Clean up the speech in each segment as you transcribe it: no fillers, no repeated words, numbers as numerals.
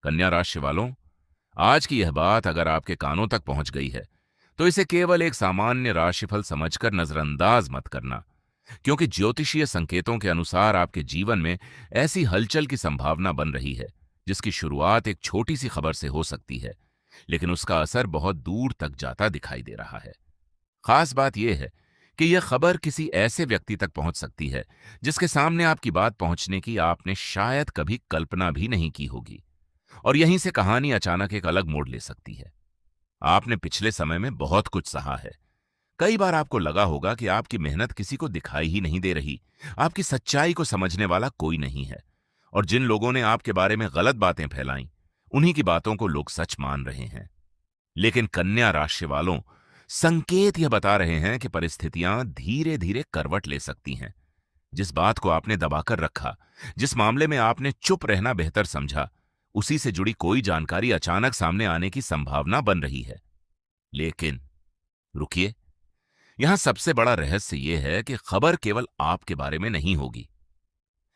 कन्या राशि वालों, आज की यह बात अगर आपके कानों तक पहुंच गई है, तो इसे केवल एक सामान्य राशिफल समझकर नजरअंदाज मत करना, क्योंकि ज्योतिषीय संकेतों के अनुसार आपके जीवन में ऐसी हलचल की संभावना बन रही है, जिसकी शुरुआत एक छोटी सी खबर से हो सकती है, लेकिन उसका असर बहुत दूर तक जाता दिखाई दे रहा है। खास बात यह है कि यह खबर किसी ऐसे व्यक्ति तक पहुंच सकती है, जिसके सामने आपकी बात पहुंचने की आपने शायद कभी कल्पना भी नहीं की होगी। और यहीं से कहानी अचानक एक अलग मोड़ ले सकती है। आपने पिछले समय में बहुत कुछ सहा है। कई बार आपको लगा होगा कि आपकी मेहनत किसी को दिखाई ही नहीं दे रही, आपकी सच्चाई को समझने वाला कोई नहीं है, और जिन लोगों ने आपके बारे में गलत बातें फैलाई, उन्हीं की बातों को लोग सच मान रहे हैं। लेकिन कन्या राशि वालों, संकेत यह बता रहे हैं कि परिस्थितियां धीरे धीरे करवट ले सकती हैं। जिस बात को आपने दबाकर रखा, जिस मामले में आपने चुप रहना बेहतर समझा, उसी से जुड़ी कोई जानकारी अचानक सामने आने की संभावना बन रही है। लेकिन रुकिए, यहां सबसे बड़ा रहस्य यह है कि खबर केवल आपके बारे में नहीं होगी।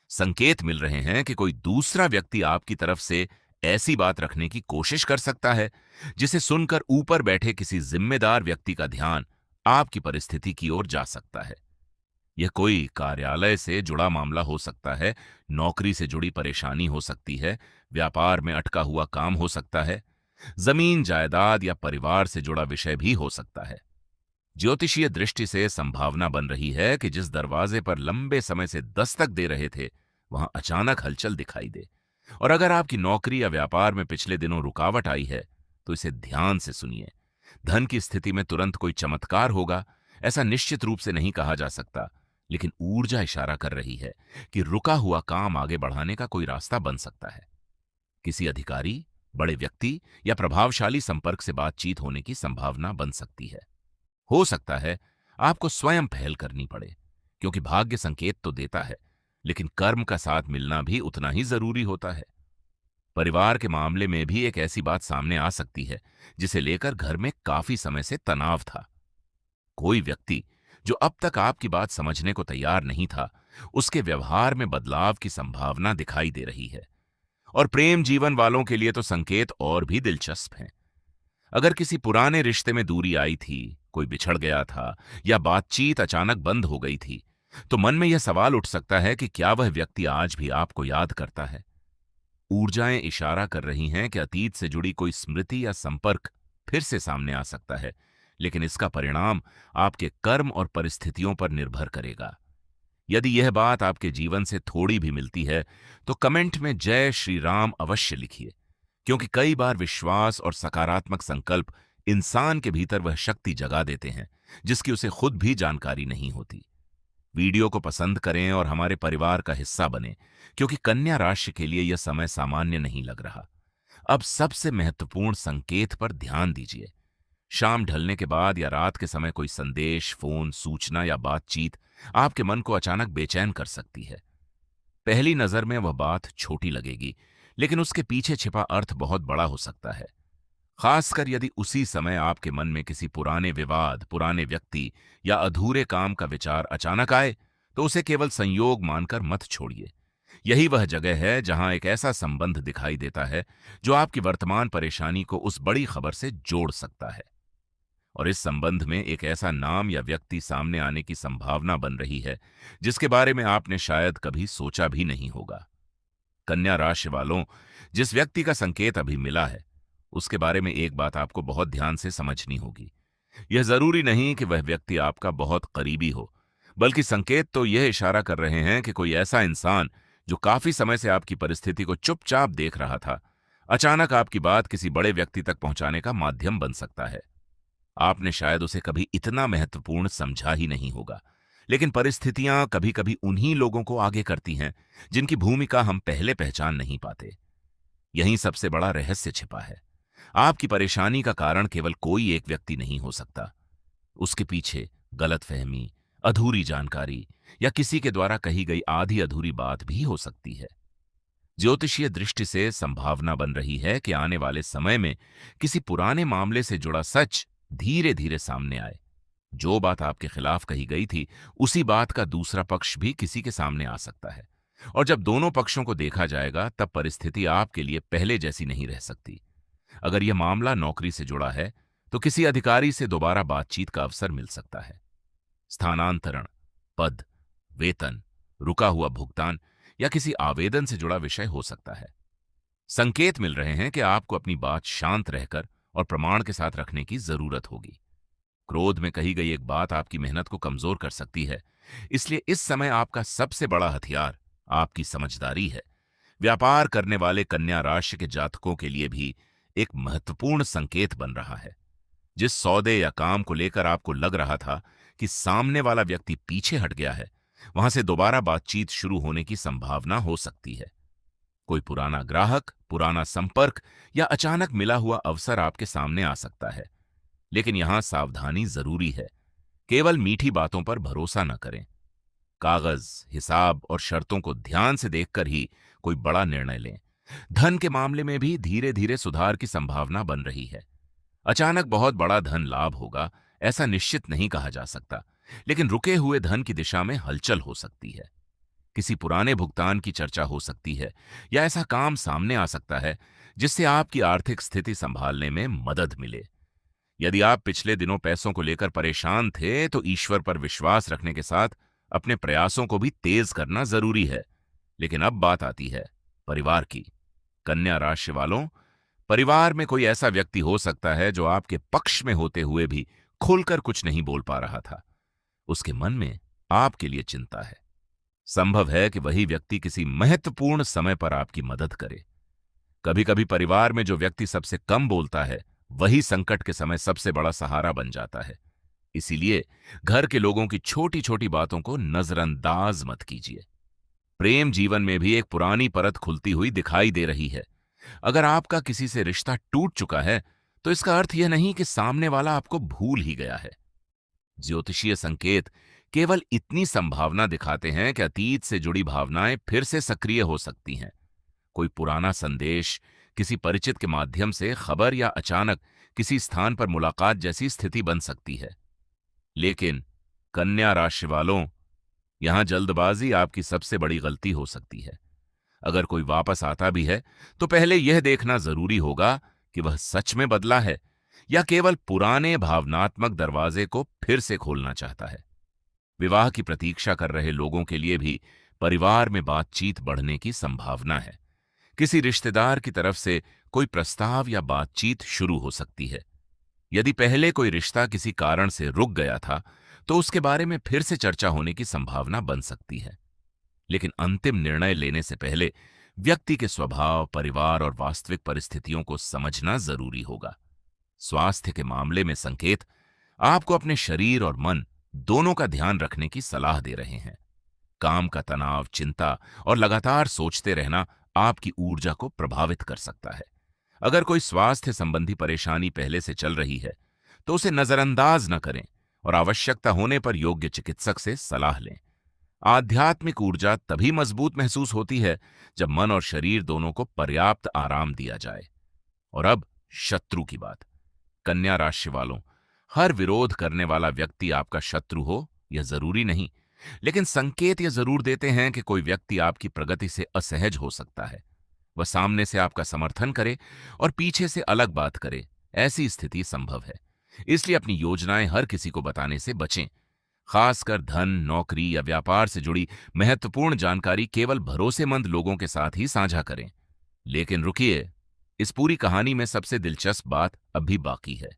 संकेत मिल रहे हैं कि कोई दूसरा व्यक्ति आपकी तरफ से ऐसी बात रखने की कोशिश कर सकता है, जिसे सुनकर ऊपर बैठे किसी जिम्मेदार व्यक्ति का ध्यान आपकी परिस्थिति की ओर जा सकता है। यह कोई कार्यालय से जुड़ा मामला हो सकता है, नौकरी से जुड़ी परेशानी हो सकती है, व्यापार में अटका हुआ काम हो सकता है, जमीन जायदाद या परिवार से जुड़ा विषय भी हो सकता है। ज्योतिषीय दृष्टि से संभावना बन रही है कि जिस दरवाजे पर लंबे समय से दस्तक दे रहे थे, वहां अचानक हलचल दिखाई दे। और अगर आपकी नौकरी या व्यापार में पिछले दिनों रुकावट आई है, तो इसे ध्यान से सुनिए। धन की स्थिति में तुरंत कोई चमत्कार होगा, ऐसा निश्चित रूप से नहीं कहा जा सकता, लेकिन ऊर्जा इशारा कर रही है कि रुका हुआ काम आगे बढ़ाने का कोई रास्ता बन सकता है। किसी अधिकारी, बड़े व्यक्ति या प्रभावशाली संपर्क से बातचीत होने की संभावना बन सकती है। हो सकता है आपको स्वयं पहल करनी पड़े, क्योंकि भाग्य संकेत तो देता है, लेकिन कर्म का साथ मिलना भी उतना ही जरूरी होता है। परिवार के मामले में भी एक ऐसी बात सामने आ सकती है, जिसे लेकर घर में काफी समय से तनाव था। कोई व्यक्ति जो अब तक आपकी बात समझने को तैयार नहीं था, उसके व्यवहार में बदलाव की संभावना दिखाई दे रही है। और प्रेम जीवन वालों के लिए तो संकेत और भी दिलचस्प हैं। अगर किसी पुराने रिश्ते में दूरी आई थी, कोई बिछड़ गया था, या बातचीत अचानक बंद हो गई थी, तो मन में यह सवाल उठ सकता है कि क्या वह व्यक्ति आज भी आपको याद करता है। ऊर्जाएं इशारा कर रही हैं कि अतीत से जुड़ी कोई स्मृति या संपर्क फिर से सामने आ सकता है, लेकिन इसका परिणाम आपके कर्म और परिस्थितियों पर निर्भर करेगा। यदि यह बात आपके जीवन से थोड़ी भी मिलती है, तो कमेंट में जय श्री राम अवश्य लिखिए, क्योंकि कई बार विश्वास और सकारात्मक संकल्प इंसान के भीतर वह शक्ति जगा देते हैं, जिसकी उसे खुद भी जानकारी नहीं होती। वीडियो को पसंद करें और हमारे परिवार का हिस्सा बने, क्योंकि कन्या राशि के लिए यह समय सामान्य नहीं लग रहा। अब सबसे महत्वपूर्ण संकेत पर ध्यान दीजिए। शाम ढलने के बाद या रात के समय कोई संदेश, फोन, सूचना या बातचीत आपके मन को अचानक बेचैन कर सकती है। पहली नजर में वह बात छोटी लगेगी, लेकिन उसके पीछे छिपा अर्थ बहुत बड़ा हो सकता है। खासकर यदि उसी समय आपके मन में किसी पुराने विवाद, पुराने व्यक्ति या अधूरे काम का विचार अचानक आए, तो उसे केवल संयोग मानकर मत छोड़िए। यही वह जगह है जहां एक ऐसा संबंध दिखाई देता है जो आपकी वर्तमान परेशानी को उस बड़ी खबर से जोड़ सकता है। और इस संबंध में एक ऐसा नाम या व्यक्ति सामने आने की संभावना बन रही है, जिसके बारे में आपने शायद कभी सोचा भी नहीं होगा। कन्या राशि वालों, जिस व्यक्ति का संकेत अभी मिला है, उसके बारे में एक बात आपको बहुत ध्यान से समझनी होगी। यह जरूरी नहीं कि वह व्यक्ति आपका बहुत करीबी हो, बल्कि संकेत तो यह इशारा कर रहे हैं कि कोई ऐसा इंसान जो काफी समय से आपकी परिस्थिति को चुपचाप देख रहा था, अचानक आपकी बात किसी बड़े व्यक्ति तक पहुंचाने का माध्यम बन सकता है। आपने शायद उसे कभी इतना महत्वपूर्ण समझा ही नहीं होगा, लेकिन परिस्थितियां कभी कभी उन्हीं लोगों को आगे करती हैं जिनकी भूमिका हम पहले पहचान नहीं पाते। यहीं सबसे बड़ा रहस्य छिपा है। आपकी परेशानी का कारण केवल कोई एक व्यक्ति नहीं हो सकता। उसके पीछे गलतफहमी, अधूरी जानकारी या किसी के द्वारा कही गई आधी अधूरी बात भी हो सकती है। ज्योतिषीय दृष्टि से संभावना बन रही है कि आने वाले समय में किसी पुराने मामले से जुड़ा सच धीरे धीरे सामने आए। जो बात आपके खिलाफ कही गई थी, उसी बात का दूसरा पक्ष भी किसी के सामने आ सकता है। और जब दोनों पक्षों को देखा जाएगा तब परिस्थिति आपके लिए पहले जैसी नहीं रह सकती। अगर यह मामला नौकरी से जुड़ा है तो किसी अधिकारी से दोबारा बातचीत का अवसर मिल सकता है। स्थानांतरण, पद, वेतन, रुका हुआ भुगतान या किसी आवेदन से जुड़ा विषय हो सकता है। संकेत मिल रहे हैं कि आपको अपनी बात शांत रहकर और प्रमाण के साथ रखने की जरूरत होगी। क्रोध में कही गई एक बात आपकी मेहनत को कमजोर कर सकती है, इसलिए इस समय आपका सबसे बड़ा हथियार आपकी समझदारी है। व्यापार करने वाले कन्या राशि के जातकों के लिए भी एक महत्वपूर्ण संकेत बन रहा है। जिस सौदे या काम को लेकर आपको लग रहा था कि सामने वाला व्यक्ति पीछे हट गया है, वहां से दोबारा बातचीत शुरू होने की संभावना हो सकती है। कोई पुराना ग्राहक, पुराना संपर्क या अचानक मिला हुआ अवसर आपके सामने आ सकता है। लेकिन यहां सावधानी जरूरी है। केवल मीठी बातों पर भरोसा न करें। कागज, हिसाब और शर्तों को ध्यान से देखकर ही कोई बड़ा निर्णय लें। धन के मामले में भी धीरे धीरे सुधार की संभावना बन रही है। अचानक बहुत बड़ा धन लाभ होगा ऐसा निश्चित नहीं कहा जा सकता, लेकिन रुके हुए धन की दिशा में हलचल हो सकती है। किसी पुराने भुगतान की चर्चा हो सकती है या ऐसा काम सामने आ सकता है जिससे आपकी आर्थिक स्थिति संभालने में मदद मिले। यदि आप पिछले दिनों पैसों को लेकर परेशान थे तो ईश्वर पर विश्वास रखने के साथ अपने प्रयासों को भी तेज करना जरूरी है। लेकिन अब बात आती है परिवार की। कन्या राशि वालों, परिवार में कोई ऐसा व्यक्ति हो सकता है जो आपके पक्ष में होते हुए भी खुलकर कुछ नहीं बोल पा रहा था। उसके मन में आपके लिए चिंता है। संभव है कि वही व्यक्ति किसी महत्वपूर्ण समय पर आपकी मदद करे। कभी कभी परिवार में जो व्यक्ति सबसे कम बोलता है वही संकट के समय सबसे बड़ा सहारा बन जाता है। इसीलिए घर के लोगों की छोटी छोटी बातों को नजरअंदाज मत कीजिए। प्रेम जीवन में भी एक पुरानी परत खुलती हुई दिखाई दे रही है। अगर आपका किसी से रिश्ता टूट चुका है तो इसका अर्थ यह नहीं कि सामने वाला आपको भूल ही गया है। ज्योतिषीय संकेत केवल इतनी संभावना दिखाते हैं कि अतीत से जुड़ी भावनाएं फिर से सक्रिय हो सकती हैं। कोई पुराना संदेश, किसी परिचित के माध्यम से खबर या अचानक किसी स्थान पर मुलाकात जैसी स्थिति बन सकती है। लेकिन कन्या राशि वालों, यहां जल्दबाजी आपकी सबसे बड़ी गलती हो सकती है। अगर कोई वापस आता भी है तो पहले यह देखना जरूरी होगा कि वह सच में बदला है या केवल पुराने भावनात्मक दरवाजे को फिर से खोलना चाहता है। विवाह की प्रतीक्षा कर रहे लोगों के लिए भी परिवार में बातचीत बढ़ने की संभावना है। किसी रिश्तेदार की तरफ से कोई प्रस्ताव या बातचीत शुरू हो सकती है। यदि पहले कोई रिश्ता किसी कारण से रुक गया था तो उसके बारे में फिर से चर्चा होने की संभावना बन सकती है। लेकिन अंतिम निर्णय लेने से पहले व्यक्ति के स्वभाव, परिवार और वास्तविक परिस्थितियों को समझना जरूरी होगा। स्वास्थ्य के मामले में संकेत आपको अपने शरीर और मन दोनों का ध्यान रखने की सलाह दे रहे हैं। काम का तनाव, चिंता और लगातार सोचते रहना आपकी ऊर्जा को प्रभावित कर सकता है। अगर कोई स्वास्थ्य संबंधी परेशानी पहले से चल रही है तो उसे नजरअंदाज न करें और आवश्यकता होने पर योग्य चिकित्सक से सलाह लें। आध्यात्मिक ऊर्जा तभी मजबूत महसूस होती है जब मन और शरीर दोनों को पर्याप्त आराम दिया जाए। और अब शत्रु की बात। कन्या राशि वालों, हर विरोध करने वाला व्यक्ति आपका शत्रु हो यह जरूरी नहीं, लेकिन संकेत यह जरूर देते हैं कि कोई व्यक्ति आपकी प्रगति से असहज हो सकता है। वह सामने से आपका समर्थन करे और पीछे से अलग बात करे, ऐसी स्थिति संभव है। इसलिए अपनी योजनाएं हर किसी को बताने से बचें। खासकर धन, नौकरी या व्यापार से जुड़ी महत्वपूर्ण जानकारी केवल भरोसेमंद लोगों के साथ ही साझा करें। लेकिन रुकिए, इस पूरी कहानी में सबसे दिलचस्प बात अभी बाकी है।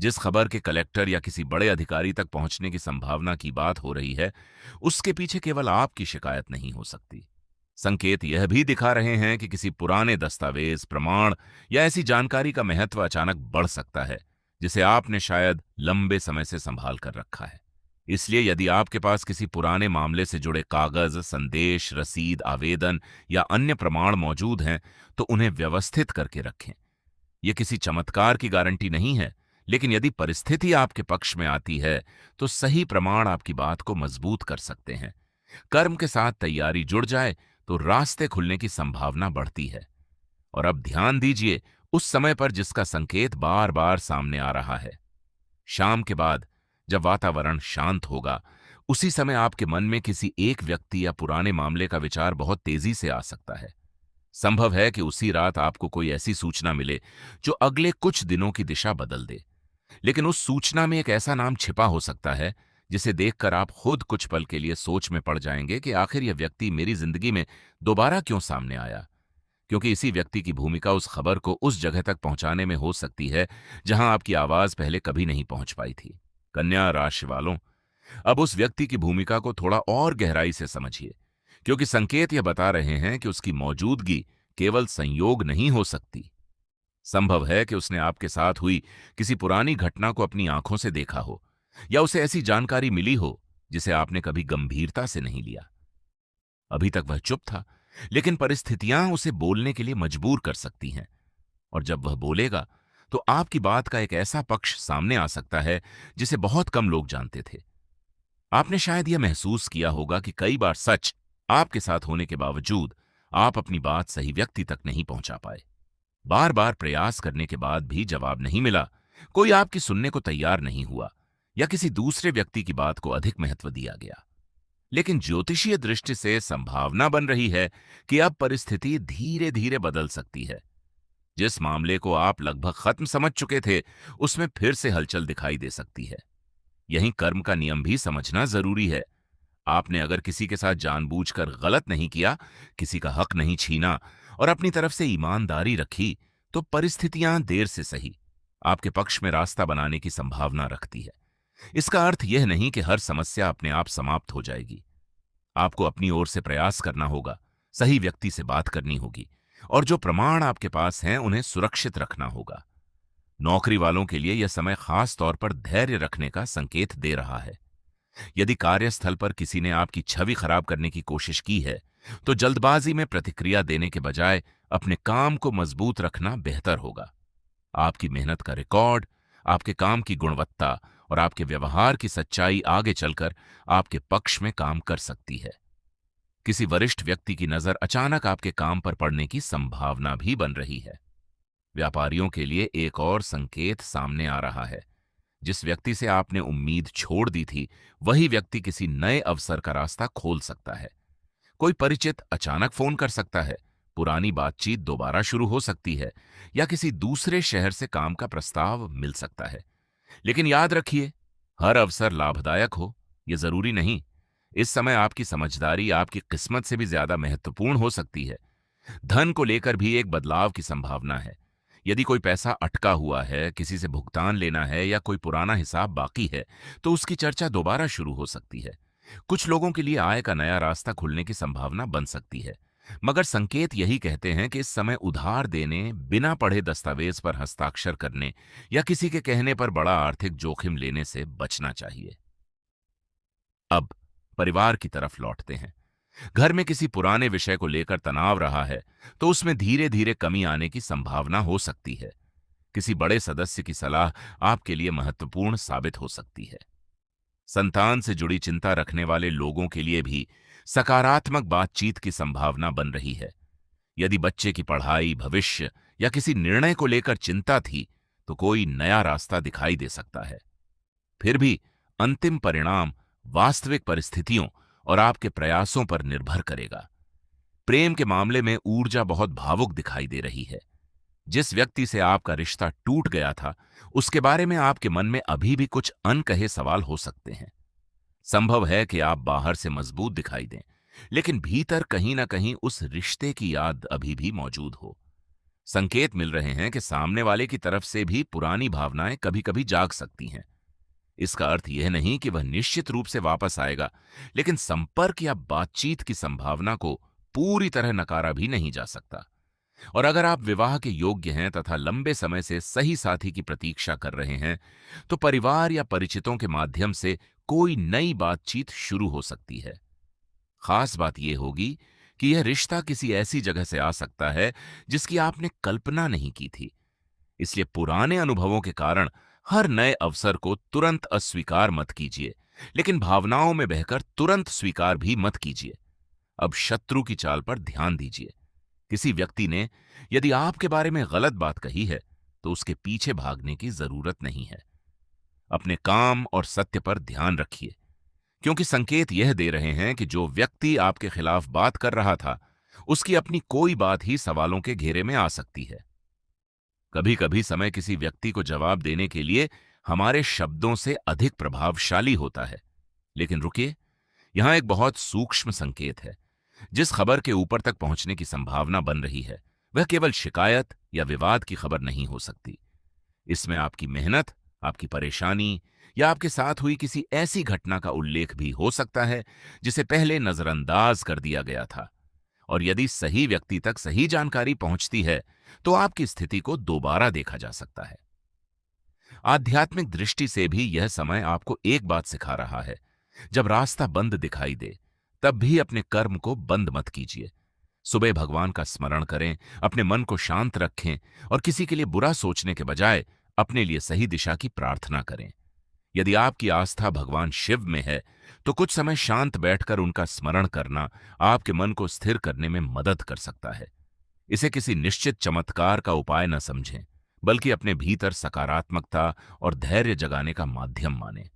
जिस खबर के कलेक्टर या किसी बड़े अधिकारी तक पहुंचने की संभावना की बात हो रही है, उसके पीछे केवल आपकी शिकायत नहीं हो सकती। संकेत यह भी दिखा रहे हैं कि किसी पुराने दस्तावेज, प्रमाण या ऐसी जानकारी का महत्व अचानक बढ़ सकता है जिसे आपने शायद लंबे समय से संभाल कर रखा है। इसलिए यदि आपके पास किसी पुराने मामले से जुड़े कागज, संदेश, रसीद, आवेदन या अन्य प्रमाण मौजूद हैं तो उन्हें व्यवस्थित करके रखें। यह किसी चमत्कार की गारंटी नहीं है, लेकिन यदि परिस्थिति आपके पक्ष में आती है तो सही प्रमाण आपकी बात को मजबूत कर सकते हैं। कर्म के साथ तैयारी जुड़ जाए तो रास्ते खुलने की संभावना बढ़ती है। और अब ध्यान दीजिए उस समय पर जिसका संकेत बार बार सामने आ रहा है। शाम के बाद जब वातावरण शांत होगा, उसी समय आपके मन में किसी एक व्यक्ति या पुराने मामले का विचार बहुत तेजी से आ सकता है। संभव है कि उसी रात आपको कोई ऐसी सूचना मिले जो अगले कुछ दिनों की दिशा बदल दे। लेकिन उस सूचना में एक ऐसा नाम छिपा हो सकता है जिसे देखकर आप खुद कुछ पल के लिए सोच में पड़ जाएंगे कि आखिर यह व्यक्ति मेरी जिंदगी में दोबारा क्यों सामने आया। क्योंकि इसी व्यक्ति की भूमिका उस खबर को उस जगह तक पहुंचाने में हो सकती है जहां आपकी आवाज पहले कभी नहीं पहुंच पाई थी। कन्या राशि वालों, अब उस व्यक्ति की भूमिका को थोड़ा और गहराई से समझिए, क्योंकि संकेत यह बता रहे हैं कि उसकी मौजूदगी केवल संयोग नहीं हो सकती। संभव है कि उसने आपके साथ हुई किसी पुरानी घटना को अपनी आंखों से देखा हो, या उसे ऐसी जानकारी मिली हो जिसे आपने कभी गंभीरता से नहीं लिया। अभी तक वह चुप था, लेकिन परिस्थितियां उसे बोलने के लिए मजबूर कर सकती हैं। और जब वह बोलेगा तो आपकी बात का एक ऐसा पक्ष सामने आ सकता है जिसे बहुत कम लोग जानते थे। आपने शायद यह महसूस किया होगा कि कई बार सच आपके साथ होने के बावजूद आप अपनी बात सही व्यक्ति तक नहीं पहुंचा पाए। बार बार प्रयास करने के बाद भी जवाब नहीं मिला, कोई आपकी सुनने को तैयार नहीं हुआ, या किसी दूसरे व्यक्ति की बात को अधिक महत्व दिया गया। लेकिन ज्योतिषीय दृष्टि से संभावना बन रही है कि अब परिस्थिति धीरे धीरे बदल सकती है। जिस मामले को आप लगभग खत्म समझ चुके थे, उसमें फिर से हलचल दिखाई दे सकती है। यहीं कर्म का नियम भी समझना जरूरी है। आपने अगर किसी के साथ जानबूझकर गलत नहीं किया, किसी का हक नहीं छीना और अपनी तरफ से ईमानदारी रखी, तो परिस्थितियां देर से सही आपके पक्ष में रास्ता बनाने की संभावना रखती है। इसका अर्थ यह नहीं कि हर समस्या अपने आप समाप्त हो जाएगी। आपको अपनी ओर से प्रयास करना होगा, सही व्यक्ति से बात करनी होगी, और जो प्रमाण आपके पास हैं उन्हें सुरक्षित रखना होगा। नौकरी वालों के लिए यह समय खास तौर पर धैर्य रखने का संकेत दे रहा है। यदि कार्यस्थल पर किसी ने आपकी छवि खराब करने की कोशिश की है, तो जल्दबाजी में प्रतिक्रिया देने के बजाय अपने काम को मजबूत रखना बेहतर होगा। आपकी मेहनत का रिकॉर्ड, आपके काम की गुणवत्ता और आपके व्यवहार की सच्चाई आगे चलकर आपके पक्ष में काम कर सकती है। किसी वरिष्ठ व्यक्ति की नजर अचानक आपके काम पर पड़ने की संभावना भी बन रही है। व्यापारियों के लिए एक और संकेत सामने आ रहा है। जिस व्यक्ति से आपने उम्मीद छोड़ दी थी, वही व्यक्ति किसी नए अवसर का रास्ता खोल सकता है। कोई परिचित अचानक फोन कर सकता है, पुरानी बातचीत दोबारा शुरू हो सकती है, या किसी दूसरे शहर से काम का प्रस्ताव मिल सकता है। लेकिन याद रखिए, हर अवसर लाभदायक हो यह जरूरी नहीं। इस समय आपकी समझदारी आपकी किस्मत से भी ज्यादा महत्वपूर्ण हो सकती है। धन को लेकर भी एक बदलाव की संभावना है। यदि कोई पैसा अटका हुआ है, किसी से भुगतान लेना है, या कोई पुराना हिसाब बाकी है, तो उसकी चर्चा दोबारा शुरू हो सकती है। कुछ लोगों के लिए आय का नया रास्ता खुलने की संभावना बन सकती है। मगर संकेत यही कहते हैं कि इस समय उधार देने, बिना पढ़े दस्तावेज पर हस्ताक्षर करने, या किसी के कहने पर बड़ा आर्थिक जोखिम लेने से बचना चाहिए। अब परिवार की तरफ लौटते हैं। घर में किसी पुराने विषय को लेकर तनाव रहा है, तो उसमें धीरे धीरे कमी आने की संभावना हो सकती है। किसी बड़े सदस्य की सलाह आपके लिए महत्वपूर्ण साबित हो सकती है। संतान से जुड़ी चिंता रखने वाले लोगों के लिए भी सकारात्मक बातचीत की संभावना बन रही है। यदि बच्चे की पढ़ाई, भविष्य या किसी निर्णय को लेकर चिंता थी, तो कोई नया रास्ता दिखाई दे सकता है। फिर भी अंतिम परिणाम वास्तविक परिस्थितियों और आपके प्रयासों पर निर्भर करेगा। प्रेम के मामले में ऊर्जा बहुत भावुक दिखाई दे रही है। जिस व्यक्ति से आपका रिश्ता टूट गया था, उसके बारे में आपके मन में अभी भी कुछ अनकहे सवाल हो सकते हैं। संभव है कि आप बाहर से मजबूत दिखाई दें, लेकिन भीतर कहीं ना कहीं उस रिश्ते की याद अभी भी मौजूद हो। संकेत मिल रहे हैं कि सामने वाले की तरफ से भी पुरानी भावनाएं कभी कभी जाग सकती हैं। इसका अर्थ यह नहीं कि वह निश्चित रूप से वापस आएगा, लेकिन संपर्क या बातचीत की संभावना को पूरी तरह नकारा भी नहीं जा सकता। और अगर आप विवाह के योग्य हैं तथा लंबे समय से सही साथी की प्रतीक्षा कर रहे हैं, तो परिवार या परिचितों के माध्यम से कोई नई बातचीत शुरू हो सकती है। खास बात यह होगी कि यह रिश्ता किसी ऐसी जगह से आ सकता है जिसकी आपने कल्पना नहीं की थी। इसलिए पुराने अनुभवों के कारण हर नए अवसर को तुरंत अस्वीकार मत कीजिए, लेकिन भावनाओं में बहकर तुरंत स्वीकार भी मत कीजिए। अब शत्रु की चाल पर ध्यान दीजिए। किसी व्यक्ति ने यदि आपके बारे में गलत बात कही है, तो उसके पीछे भागने की जरूरत नहीं है। अपने काम और सत्य पर ध्यान रखिए। क्योंकि संकेत यह दे रहे हैं कि जो व्यक्ति आपके खिलाफ बात कर रहा था, उसकी अपनी कोई बात ही सवालों के घेरे में आ सकती है। कभी कभी समय किसी व्यक्ति को जवाब देने के लिए हमारे शब्दों से अधिक प्रभावशाली होता है। लेकिन रुकिए, यहां एक बहुत सूक्ष्म संकेत है। जिस खबर के ऊपर तक पहुंचने की संभावना बन रही है, वह केवल शिकायत या विवाद की खबर नहीं हो सकती। इसमें आपकी मेहनत, आपकी परेशानी या आपके साथ हुई किसी ऐसी घटना का उल्लेख भी हो सकता है जिसे पहले नजरअंदाज कर दिया गया था। और यदि सही व्यक्ति तक सही जानकारी पहुंचती है, तो आपकी स्थिति को दोबारा देखा जा सकता है। आध्यात्मिक दृष्टि से भी यह समय आपको एक बात सिखा रहा है। जब रास्ता बंद दिखाई दे, तब भी अपने कर्म को बंद मत कीजिए। सुबह भगवान का स्मरण करें, अपने मन को शांत रखें और किसी के लिए बुरा सोचने के बजाय अपने लिए सही दिशा की प्रार्थना करें। यदि आपकी आस्था भगवान शिव में है, तो कुछ समय शांत बैठकर उनका स्मरण करना आपके मन को स्थिर करने में मदद कर सकता है। इसे किसी निश्चित चमत्कार का उपाय न समझें, बल्कि अपने भीतर सकारात्मकता और धैर्य जगाने का माध्यम मानें।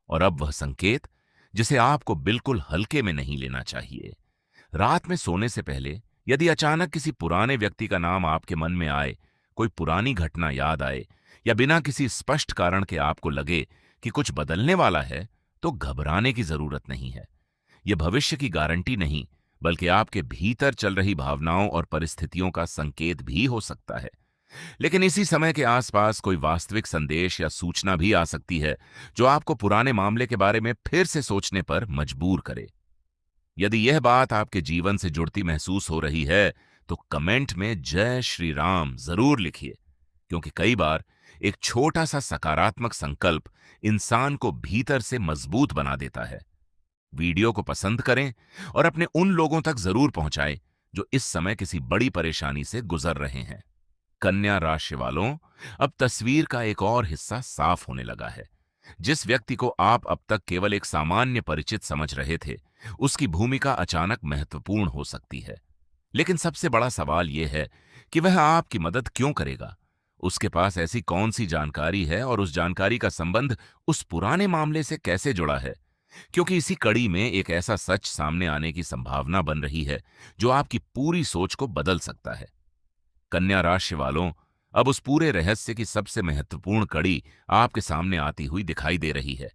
और अब वह संकेत जिसे आपको बिल्कुल हल्के में नहीं लेना चाहिए। रात में सोने से पहले यदि अचानक किसी पुराने व्यक्ति का नाम आपके मन में आए, कोई पुरानी घटना याद आए या बिना किसी स्पष्ट कारण के आपको लगे कि कुछ बदलने वाला है, तो घबराने की जरूरत नहीं है। यह भविष्य की गारंटी नहीं, बल्कि आपके भीतर चल रही भावनाओं और परिस्थितियों का संकेत भी हो सकता है। लेकिन इसी समय के आसपास कोई वास्तविक संदेश या सूचना भी आ सकती है जो आपको पुराने मामले के बारे में फिर से सोचने पर मजबूर करे। यदि यह बात आपके जीवन से जुड़ती महसूस हो रही है, तो कमेंट में जय श्री राम जरूर लिखिए, क्योंकि कई बार एक छोटा सा सकारात्मक संकल्प इंसान को भीतर से मजबूत बना देता है। वीडियो को पसंद करें और अपने उन लोगों तक जरूर पहुंचाएं जो इस समय किसी बड़ी परेशानी से गुजर रहे हैं। कन्या राशि वालों, अब तस्वीर का एक और हिस्सा साफ होने लगा है। जिस व्यक्ति को आप अब तक केवल एक सामान्य परिचित समझ रहे थे, उसकी भूमिका अचानक महत्वपूर्ण हो सकती है। लेकिन सबसे बड़ा सवाल यह है कि वह आपकी मदद क्यों करेगा। उसके पास ऐसी कौन सी जानकारी है और उस जानकारी का संबंध उस पुराने मामले से कैसे जुड़ा है। क्योंकि इसी कड़ी में एक ऐसा सच सामने आने की संभावना बन रही है जो आपकी पूरी सोच को बदल सकता है। कन्या राशि वालों, अब उस पूरे रहस्य की सबसे महत्वपूर्ण कड़ी आपके सामने आती हुई दिखाई दे रही है।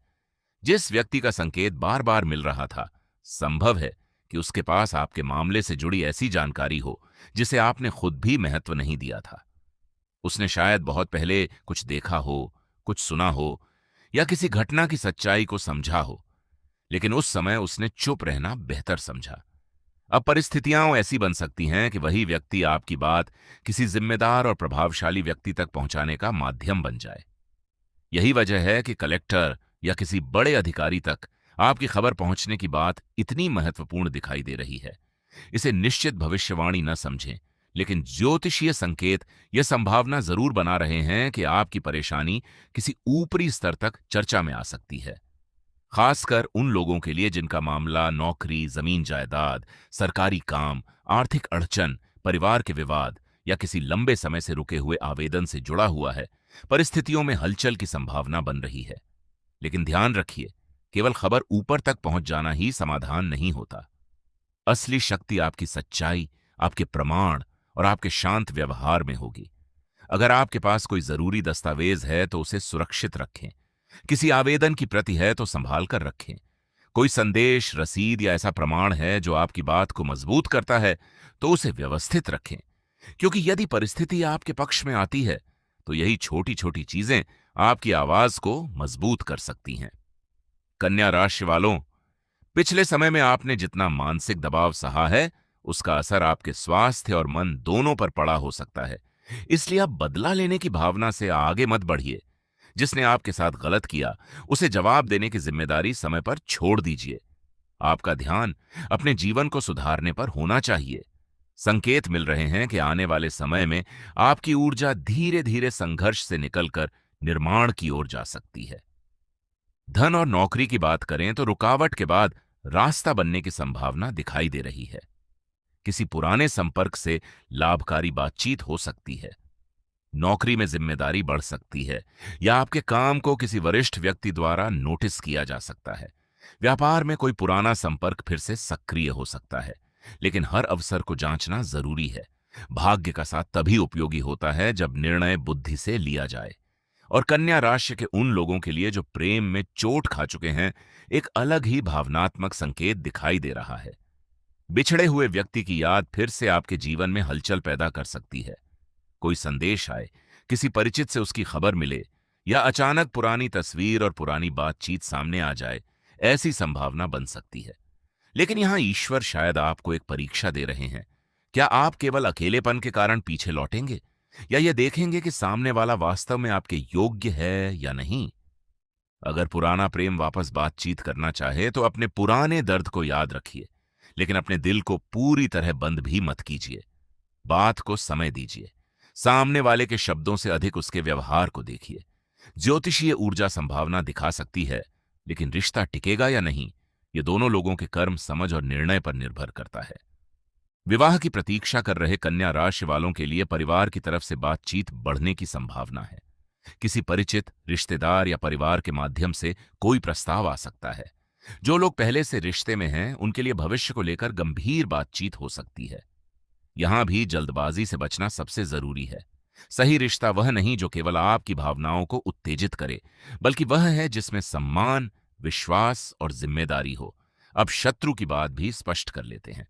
जिस व्यक्ति का संकेत बार बार मिल रहा था, संभव है कि उसके पास आपके मामले से जुड़ी ऐसी जानकारी हो जिसे आपने खुद भी महत्व नहीं दिया था। उसने शायद बहुत पहले कुछ देखा हो, कुछ सुना हो या किसी घटना की सच्चाई को समझा हो, लेकिन उस समय उसने चुप रहना बेहतर समझा। अब परिस्थितियां ऐसी बन सकती हैं कि वही व्यक्ति आपकी बात किसी जिम्मेदार और प्रभावशाली व्यक्ति तक पहुंचाने का माध्यम बन जाए। यही वजह है कि कलेक्टर या किसी बड़े अधिकारी तक आपकी खबर पहुंचने की बात इतनी महत्वपूर्ण दिखाई दे रही है। इसे निश्चित भविष्यवाणी न समझें, लेकिन ज्योतिषीय संकेत यह संभावना जरूर बना रहे हैं कि आपकी परेशानी किसी ऊपरी स्तर तक चर्चा में आ सकती है। खासकर उन लोगों के लिए जिनका मामला नौकरी, जमीन जायदाद, सरकारी काम, आर्थिक अड़चन, परिवार के विवाद या किसी लंबे समय से रुके हुए आवेदन से जुड़ा हुआ है। परिस्थितियों में हलचल की संभावना बन रही है। लेकिन ध्यान रखिए, केवल खबर ऊपर तक पहुंच जाना ही समाधान नहीं होता। असली शक्ति आपकी सच्चाई, आपके प्रमाण और आपके शांत व्यवहार में होगी। अगर आपके पास कोई जरूरी दस्तावेज है तो उसे सुरक्षित रखें। किसी आवेदन की प्रति है तो संभाल कर रखें। कोई संदेश, रसीद या ऐसा प्रमाण है जो आपकी बात को मजबूत करता है, तो उसे व्यवस्थित रखें। क्योंकि यदि परिस्थिति आपके पक्ष में आती है, तो यही छोटी छोटी चीजें आपकी आवाज को मजबूत कर सकती हैं। कन्या राशि वालों, पिछले समय में आपने जितना मानसिक दबाव सहा है, उसका असर आपके स्वास्थ्य और मन दोनों पर पड़ा हो सकता है। इसलिए आप बदला लेने की भावना से आगे मत बढ़िए। जिसने आपके साथ गलत किया, उसे जवाब देने की जिम्मेदारी समय पर छोड़ दीजिए। आपका ध्यान अपने जीवन को सुधारने पर होना चाहिए। संकेत मिल रहे हैं कि आने वाले समय में आपकी ऊर्जा धीरे धीरे संघर्ष से निकलकर निर्माण की ओर जा सकती है। धन और नौकरी की बात करें तो रुकावट के बाद रास्ता बनने की संभावना दिखाई दे रही है। किसी पुराने संपर्क से लाभकारी बातचीत हो सकती है। नौकरी में जिम्मेदारी बढ़ सकती है या आपके काम को किसी वरिष्ठ व्यक्ति द्वारा नोटिस किया जा सकता है। व्यापार में कोई पुराना संपर्क फिर से सक्रिय हो सकता है, लेकिन हर अवसर को जांचना जरूरी है। भाग्य का साथ तभी उपयोगी होता है जब निर्णय बुद्धि से लिया जाए। और कन्या राशि के उन लोगों के लिए जो प्रेम में चोट खा चुके हैं, एक अलग ही भावनात्मक संकेत दिखाई दे रहा है। बिछड़े हुए व्यक्ति की याद फिर से आपके जीवन में हलचल पैदा कर सकती है। कोई संदेश आए, किसी परिचित से उसकी खबर मिले, या अचानक पुरानी तस्वीर और पुरानी बातचीत सामने आ जाए, ऐसी संभावना बन सकती है। लेकिन यहां ईश्वर शायद आपको एक परीक्षा दे रहे हैं। क्या आप केवल अकेलेपन के कारण पीछे लौटेंगे, या ये देखेंगे कि सामने वाला वास्तव में आपके योग्य है या नहीं? अगर पुराना प्रेम वापस बातचीत करना चाहे तो अपने पुराने दर्द को याद रखिए, लेकिन अपने दिल को पूरी तरह बंद भी मत कीजिए। बात को समय दीजिए। सामने वाले के शब्दों से अधिक उसके व्यवहार को देखिए। ज्योतिषीय ऊर्जा संभावना दिखा सकती है, लेकिन रिश्ता टिकेगा या नहीं, ये दोनों लोगों के कर्म, समझ और निर्णय पर निर्भर करता है। विवाह की प्रतीक्षा कर रहे कन्या राशि वालों के लिए परिवार की तरफ से बातचीत बढ़ने की संभावना है। किसी परिचित, रिश्तेदार या परिवार के माध्यम से कोई प्रस्ताव आ सकता है। जो लोग पहले से रिश्ते में हैं, उनके लिए भविष्य को लेकर गंभीर बातचीत हो सकती है। यहां भी जल्दबाजी से बचना सबसे जरूरी है। सही रिश्ता वह नहीं जो केवल आपकी भावनाओं को उत्तेजित करे, बल्कि वह है जिसमें सम्मान, विश्वास और जिम्मेदारी हो। अब शत्रु की बात भी स्पष्ट कर लेते हैं।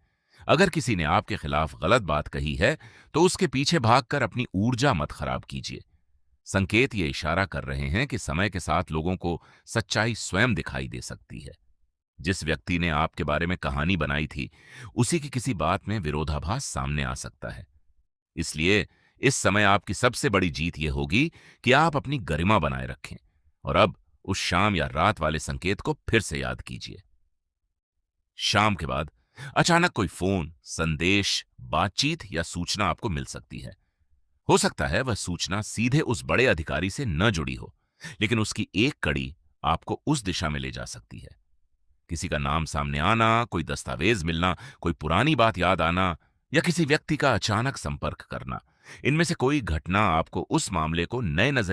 अगर किसी ने आपके खिलाफ गलत बात कही है, तो उसके पीछे भागकर अपनी ऊर्जा मत खराब कीजिए। संकेत ये इशारा कर रहे हैं कि समय के साथ लोगों को सच्चाई स्वयं दिखाई दे सकती है। जिस व्यक्ति ने आपके बारे में कहानी बनाई थी, उसी की किसी बात में विरोधाभास सामने आ सकता है। इसलिए इस समय आपकी सबसे बड़ी जीत यह होगी कि आप अपनी गरिमा बनाए रखें। और अब उस शाम या रात वाले संकेत को फिर से याद कीजिए। शाम के बाद अचानक कोई फोन, संदेश, बातचीत या सूचना आपको मिल सकती है। हो सकता है वह सूचना सीधे उस बड़े अधिकारी से न जुड़ी हो, लेकिन उसकी एक कड़ी आपको उस दिशा में ले जा सकती है। किसी का नाम सामने आना, कोई दस्तावेज मिलना, कोई पुरानी बात याद आना, या किसी व्यक्ति का अचानक संपर्क करना, इनमें से कोई घटना आपको उस मामले को नए नजरिए